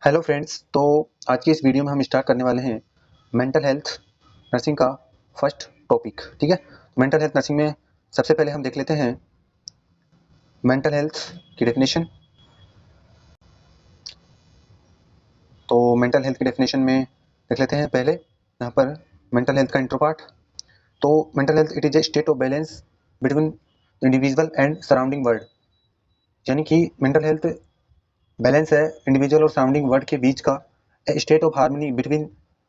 Hello friends. तो आज की इस वीडियो में हम स्टार्ट करने वाले हैं मेंटल हेल्थ नर्सिंग का फर्स्ट टॉपिक। ठीक है, मेंटल हेल्थ नर्सिंग में सबसे पहले हम देख लेते हैं मेंटल हेल्थ की डेफिनेशन। तो मेंटल हेल्थ की डेफिनेशन में देख लेते हैं पहले यहाँ पर मेंटल हेल्थ का इंट्रो पार्ट। तो mental health it is a state of balance between individual and surrounding world, यानी कि मेंटल हेल्थ बैलेंस है इंडिविजुअल और सराउंडिंग वर्ल्ड के बीच का state of harmony between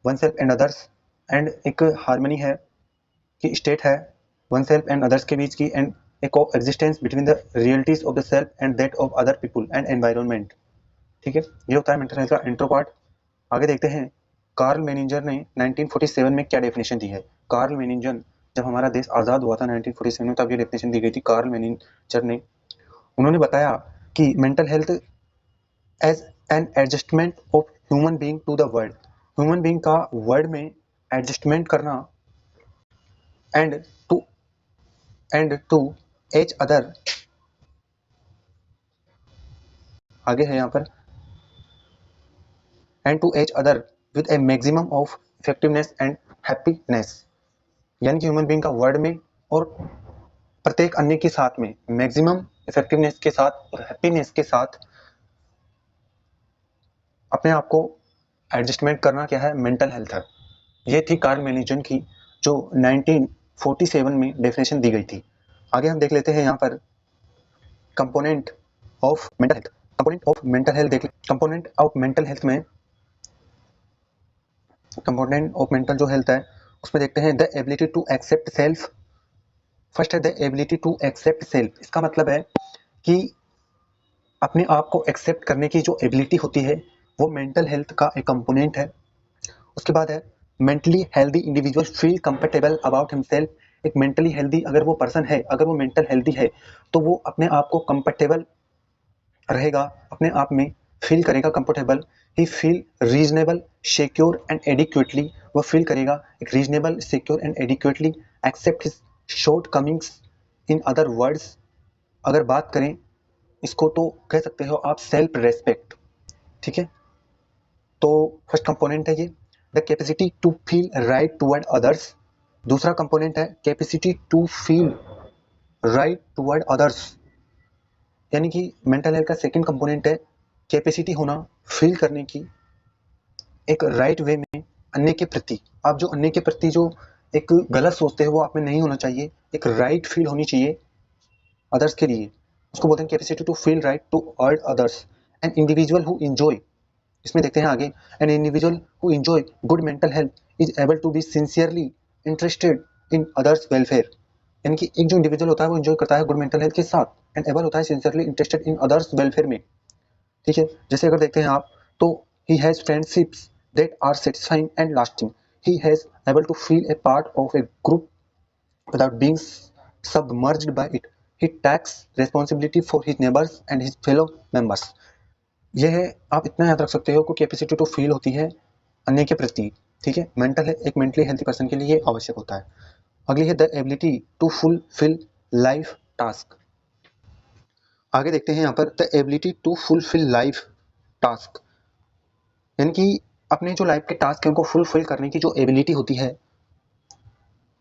one self and others. And एक harmony है कि स्टेट है वन सेल्फ एंड अदर्स के बीच की, एंड ए को existence between the realities of the self and that of other people and environment. ठीक है, ये होता है मेंटल हेल्थ का इंट्रो पार्ट। आगे देखते हैं कार्ल मेनिंजर ने 1947 में क्या डेफिनेशन दी है। कार्ल मेनिंजर, जब हमारा देश आज़ाद हुआ था 1947 में, तब ये डेफिनेशन दी गई थी कार्ल मेनिंजर ने। उन्होंने बताया कि mental health as an adjustment of human being to the world, human being का वर्ल्ड में एडजस्टमेंट करना एंड टू एच अदर। आगे है यहाँ पर and to each other with a maximum of effectiveness and happiness, यानी कि ह्यूमन बीइंग का वर्ल्ड में और प्रत्येक अन्य के साथ में मैक्सिमम इफेक्टिवनेस के साथ और हैप्पीनेस के साथ अपने आप को एडजस्टमेंट करना क्या है, मेंटल हेल्थ है। ये थी कार्ल मेनिंजर की जो 1947 में डेफिनेशन दी गई थी। आगे हम देख लेते हैं यहाँ पर component of mental health. Component of mental health देख, कंपोनेंट ऑफ मेंटल हेल्थ में कंपोनेंट ऑफ मेंटल जो हेल्थ है उसमें देखते हैं the ability to accept self. First है the ability to accept self. इसका मतलब है कि अपने आप को एक्सेप्ट करने की जो एबिलिटी होती है वो मेंटल हेल्थ का एक कंपोनेंट है। उसके बाद है mentally healthy individual feel comfortable about himself. एक मेंटली हेल्दी अगर वो पर्सन है, अगर वो मेंटल हेल्दी है, तो वो अपने आप को कंफर्टेबल रहेगा, अपने आप में फील करेगा comfortable. He feel reasonable secure and adequately, वो फील करेगा एक reasonable secure and adequately. Accept his shortcomings. In other words अगर बात करें इसको तो कह सकते हो आप सेल्फ रेस्पेक्ट। ठीक है, तो फर्स्ट कंपोनेंट है ये the capacity to feel right toward others. दूसरा कंपोनेंट है capacity to feel right toward others, यानी कि मेंटल हेल्थ का सेकंड कंपोनेंट है कैपेसिटी होना फील करने की एक राइट वे में अन्य के प्रति। आप जो अन्य के प्रति जो एक गलत सोचते हो वो आप में नहीं होना चाहिए, एक राइट फील होनी चाहिए अदर्स के लिए, उसको बोलते हैं capacity to feel right toward others. An individual who enjoy, इसमें देखते हैं आगे an individual who enjoy good mental health is able to be sincerely interested in others welfare, यानी कि एक जो इंडिविजुअल होता है वो एंजॉय करता है गुड मेंटल हेल्थ के साथ एंड एबल होता है sincerely interested in others welfare में। ठीक है, जैसे अगर देखते हैं आप तो he has friendships that are satisfying and lasting. He has able to feel a part of a group without being submerged by it. He takes responsibility for his neighbors and his fellow members. यह है, आप इतना याद रख सकते हो कि capacity to feel होती है अन्य के प्रति। ठीक है, मेंटल एक मेंटली हेल्थी पर्सन के लिए आवश्यक होता है। अगली है the ability to fulfil life task. आगे देखते हैं यहाँ पर the ability to fulfil life task, यानी कि अपने जो लाइफ के टास्क है उनको फुलफिल करने की जो एबिलिटी होती है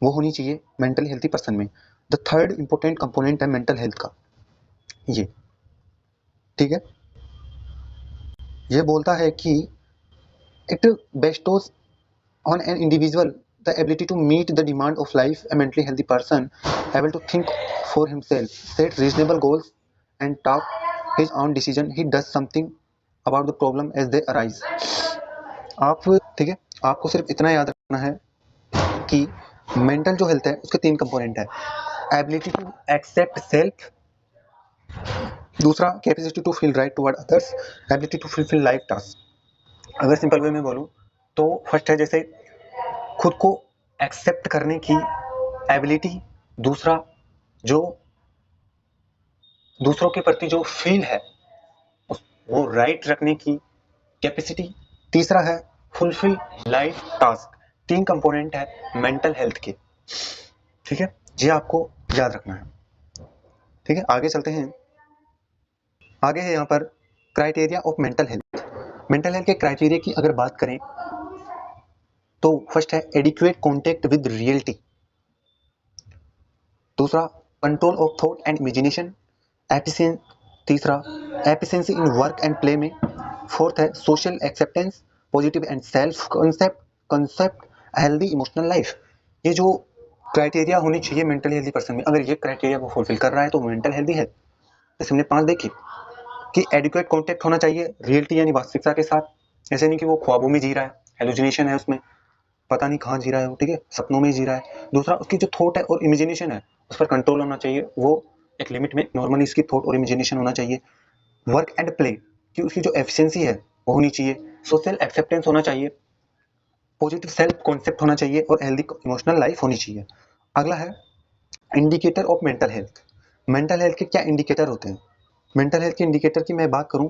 वो होनी चाहिए मेंटली हेल्थी पर्सन में। द थर्ड इंपॉर्टेंट कंपोनेंट है मेंटल हेल्थ का ये। ठीक है, ये बोलता है कि it bestows on an individual the ability to meet the demand of life. A mentally healthy person able to think for himself, set reasonable goals and take his own decision. He does something about the problem as they arise. आप, ठीक है, आपको सिर्फ इतना याद रखना है कि मेंटल जो हेल्थ है उसके तीन कंपोनेंट है, एबिलिटी टू एक्सेप्ट सेल्फ, दूसरा capacity to feel right toward others, ability to fulfil life task. अगर सिंपल वे में बोलूं तो फर्स्ट है जैसे खुद को एक्सेप्ट करने की एबिलिटी, दूसरा जो दूसरों के प्रति जो फील है वो राइट रखने की कैपेसिटी, तीसरा है फुलफिल लाइफ टास्क। तीन कंपोनेंट है मेंटल हेल्थ के। ठीक है, ये आपको याद रखना है। ठीक है, आगे चलते हैं। आगे है यहाँ पर criteria of mental health. Mental health के क्राइटेरिया की अगर बात करें तो फर्स्ट है एडिक्वेट कॉन्टेक्ट विद रियलिटी, दूसरा control of thought and imagination, तीसरा efficiency in work and play में, फोर्थ है social acceptance, positive and self concept healthy emotional life. ये जो क्राइटेरिया होनी चाहिए मेंटली हेल्दी पर्सन में, अगर ये क्राइटेरिया को फुलफिल कर रहा है तो मेंटल हेल्दी है। जैसे हमने 5 देखे कि एडिक्वेट कॉन्टेक्ट होना चाहिए रियलिटी यानी वास्तविकता के साथ, ऐसे नहीं कि वो ख्वाबों में जी रहा है, हेलुसिनेशन है उसमें, पता नहीं कहाँ जी रहा है वो, ठीक है, सपनों में जी रहा है। दूसरा उसकी जो थॉट है और इमेजिनेशन है उस पर कंट्रोल होना चाहिए, वो एक लिमिट में नॉर्मली इसकी थॉट और इमेजिनेशन होना चाहिए। वर्क एंड प्ले कि उसकी जो एफिशिएंसी है वो होनी चाहिए। सोशल एक्सेप्टेंस होना चाहिए, पॉजिटिव सेल्फ कॉन्सेप्ट होना चाहिए और हेल्दी इमोशनल लाइफ होनी चाहिए। अगला है indicator of mental health. Mental health के क्या इंडिकेटर होते हैं? मेंटल हेल्थ के इंडिकेटर की मैं बात करूं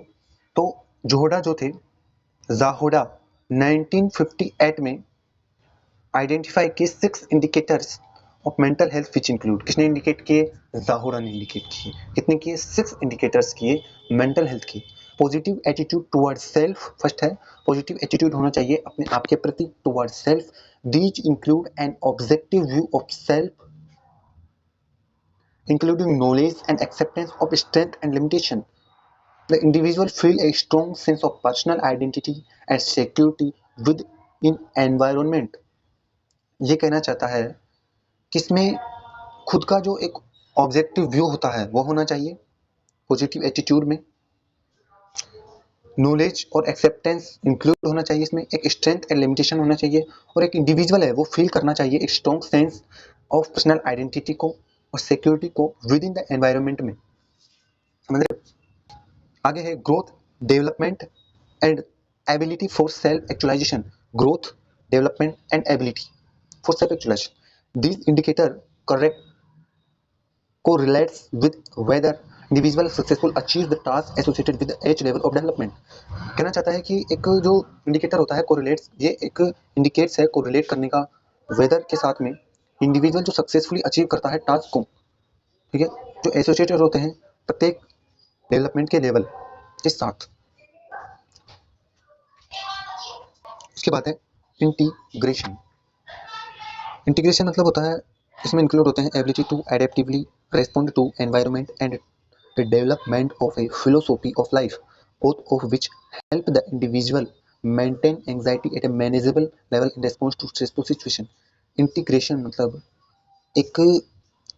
तो जोहोडा जो थे, जाहोडा 1958 में आइडेंटिफाई किए 6 indicators of mental health which include, किसने इंडिकेट किए? जाहोडा ने इंडिकेट किए। कितने किए? 6 इंडिकेटर्स किए मेंटल हेल्थ के। Positive attitude towards self, first है पॉजिटिव एटीट्यूड होना चाहिए अपने आप के प्रति towards self. These include an objective view of self including knowledge and acceptance of strength and limitation. The individual feel a strong sense of personal identity and security within environment. ये कहना चाहता है कि इसमें खुद का जो एक ऑब्जेक्टिव व्यू होता है वो होना चाहिए पॉजिटिव एटीट्यूड में। नॉलेज और एक्सेप्टेंस इंक्लूड होना चाहिए इसमें, एक स्ट्रेंथ एंड लिमिटेशन होना चाहिए, और एक इंडिविजुअल है वो फील करना चाहिए एक strong sense of personal identity को और सिक्योरिटी को विद इन द एनवायरमेंट में। समझ रहे? आगे है growth development and ability for self actualisation. Growth development and ability for self actualisation, this indicator correct correlates with whether individual successful achieves the task associated with each level of development. कहना चाहता है कि एक जो indicator होता है correlates, ये एक इंडिकेट्स है कोरिलेट करने का वेदर के साथ में इंडिविजुअल जो सक्सेसफुली अचीव करता है टास्क को, ठीक है, जो एसोसिएटेड होते हैं प्रत्येक डेवलपमेंट के लेवल के साथ। उसके बाद है इंटीग्रेशन। इंटीग्रेशन मतलब होता है, इसमें इंक्लूड होते हैं ability to adaptively respond to environment and the development of a philosophy of life, both of which help the individual maintain anxiety at a manageable level in response to stressful situation. Integration मतलब एक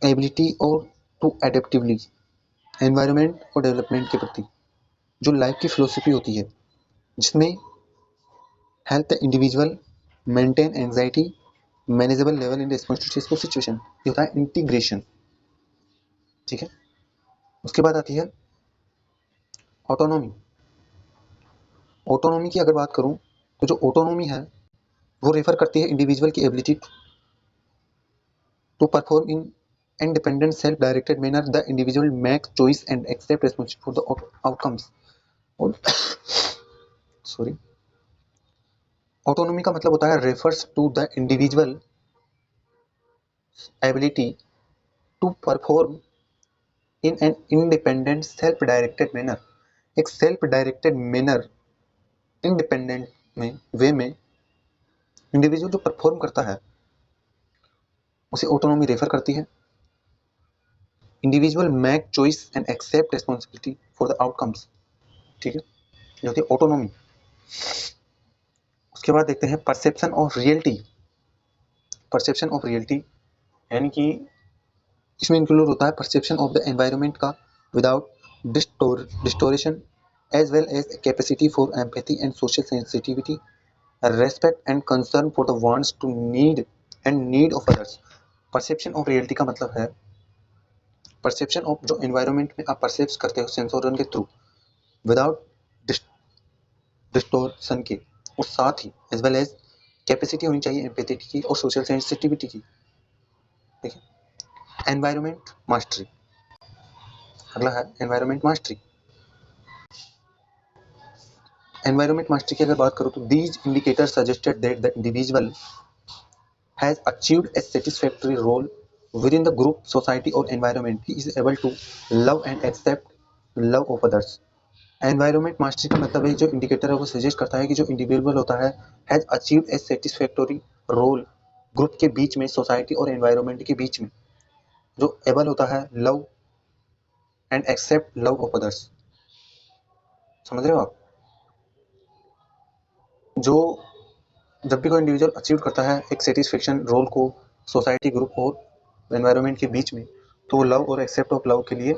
ability और to adaptively environment और development के प्रति जो life की philosophy होती है जिसमें help the individual maintain anxiety manageable level in response to stressful situation, ये होता है इंटीग्रेशन। ठीक है, उसके बाद आती है ऑटोनॉमी। ऑटोनॉमी की अगर बात करूं तो जो ऑटोनॉमी है वो रेफर करती है इंडिविजुअल की ability to perform in independent self directed manner, the individual make choice and accept responsibility for the outcomes. Sorry, autonomy का मतलब होता है refers to the individual ability to perform in an independent self directed manner, एक self directed manner independent में way में individual जो perform करता है उसे ऑटोनॉमी रेफर करती है। Individual make choice and accept responsibility for the outcomes, ठीक है, जो होती है ऑटोनॉमी। उसके बाद देखते हैं perception of reality. Perception of reality यानी कि इसमें इंक्लूड होता है परसेप्शन ऑफ द एनवायरनमेंट का without distortion, as well as capacity for empathy and social sensitivity, respect and concern for the wants to need and need of others. Perception of reality का मतलब है perception of जो environment में आप परसेप्ट करते हो सेंसोरियन के थ्रू विदाउट डिस्टोर्शन के, और साथ ही एज वेल एज कैपेसिटी होनी चाहिए एम्पैथी की और सोशल सेंसिटिविटी की। ठीक है, एनवायरनमेंट मास्टरी। अगला है एनवायरनमेंट मास्टरी। एनवायरनमेंट मास्टरी की अगर बात करूं तो these indicator suggested that the individual has achieved a satisfactory role within the group, society or environment. He is able to love and accept love of others. Environment mastery का मतलब है जो indicator है वो सजेस्ट करता है कि जो इंडिविजुअल होता है has achieved a satisfactory role group के बीच में, सोसाइटी और एनवायरनमेंट के बीच में, जो एबल होता है love and accept love of others. समझ रहे हो आप? जो जब भी कोई इंडिविजुअल अचीव करता है एक सेटिस्फेक्शन रोल को सोसाइटी, ग्रुप और एनवायरनमेंट के बीच में, तो वो लव और एक्सेप्ट ऑफ लव के लिए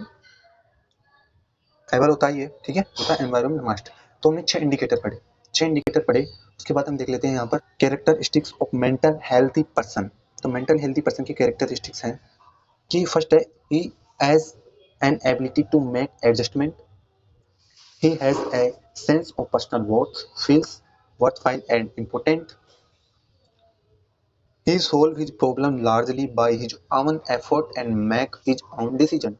एबल होता ही है। ठीक है, होता है एनवायरनमेंट मास्टर। तो हमने 6 इंडिकेटर पढ़े। उसके बाद हम देख लेते हैं यहाँ पर characteristics of mental healthy person. तो मेंटल हेल्थी पर्सन की कैरेक्टरिस्टिक्स हैं कि फर्स्ट है he has an ability to make adjustment, he has a sense of personal worth, feels worthwhile and important, he solves his problem largely by his own effort and make his own decision।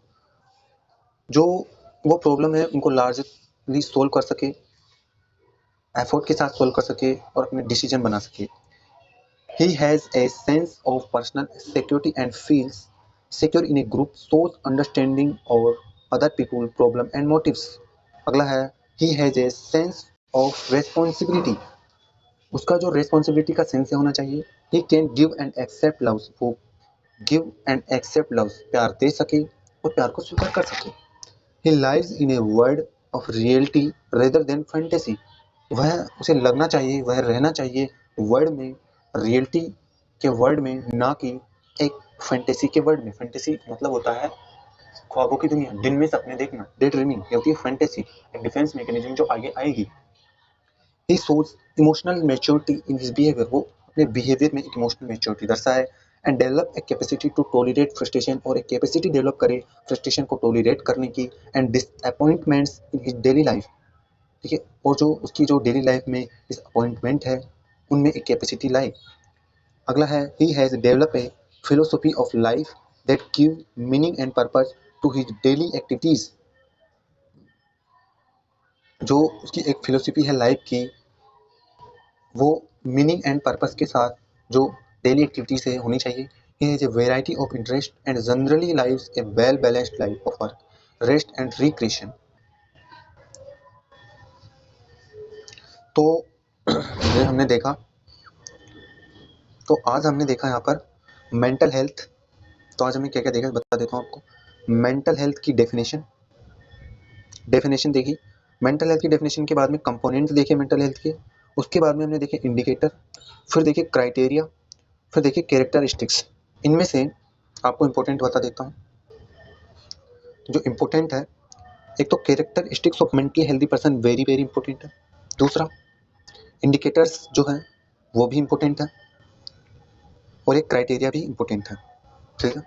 जो वो problem है उनको largely solve कर सके, effort के साथ solve कर सके और अपने डिसीजन बना सके। He has a sense of personal security and feels secure in a group, shows understanding of other people, problem and motives। अगला है he has a sense of responsibility। उसका जो रिस्पॉन्सिबिलिटी का सेंस होना चाहिए। He can give and accept love, वो give and accept love, प्यार दे सके और प्यार को स्वीकार कर सके। He lives in a world of reality rather than fantasy. वह उसे लगना चाहिए, वह रहना चाहिए वर्ल्ड में, रियलिटी के वर्ल्ड में, ना कि एक फैंटेसी के वर्ल्ड में। फैंटेसी मतलब होता है ख्वाबों की दुनिया, दिन में सपने देखना, डे ड्रीमिंग। ये होती है फैंटेसी, एक डिफेंस मैकेनिज्म जो आगे आएगी। He shows emotional maturity in his behavior। वो अपने बिहेवियर में एक इमोशनल मेच्योरिटी दर्शाए and develop a capacity to tolerate frustration, और एक कैपेसिटी डेवलप करे फ्रस्ट्रेशन को टॉलरेट करने की, and disappointments in his daily life. ठीक है, और जो उसकी जो डेली लाइफ में डिसअपॉइंटमेंट है उनमें एक कैपेसिटी लाए। अगला है he has develop a philosophy of life that give meaning and purpose to his daily activities. जो उसकी एक फिलोसफी है लाइफ की, वो मीनिंग एंड पर्पस के साथ जो डेली एक्टिविटी से होनी चाहिए। He has a variety of interest and generally lives A well balanced life of work, rest and recreation. तो ये हमने देखा। तो आज हमने देखा यहाँ पर मेंटल हेल्थ। तो आज हमने क्या क्या देखा बता देता हूँ आपको। मेंटल हेल्थ की डेफिनेशन देखी। मेंटल हेल्थ की डेफिनेशन के बाद में कंपोनेंट्स देखे मेंटल हेल्थ के। उसके बाद में हमने देखे इंडिकेटर, फिर देखे क्राइटेरिया, फिर देखिए कैरेक्टरिस्टिक्स। इनमें से आपको इंपॉर्टेंट बता देता हूँ। जो इंपॉर्टेंट है, एक तो characteristics of mentally healthy person very very important है। दूसरा इंडिकेटर्स जो है वो भी इंपॉर्टेंट है, और एक क्राइटेरिया भी इंपॉर्टेंट है। ठीक है।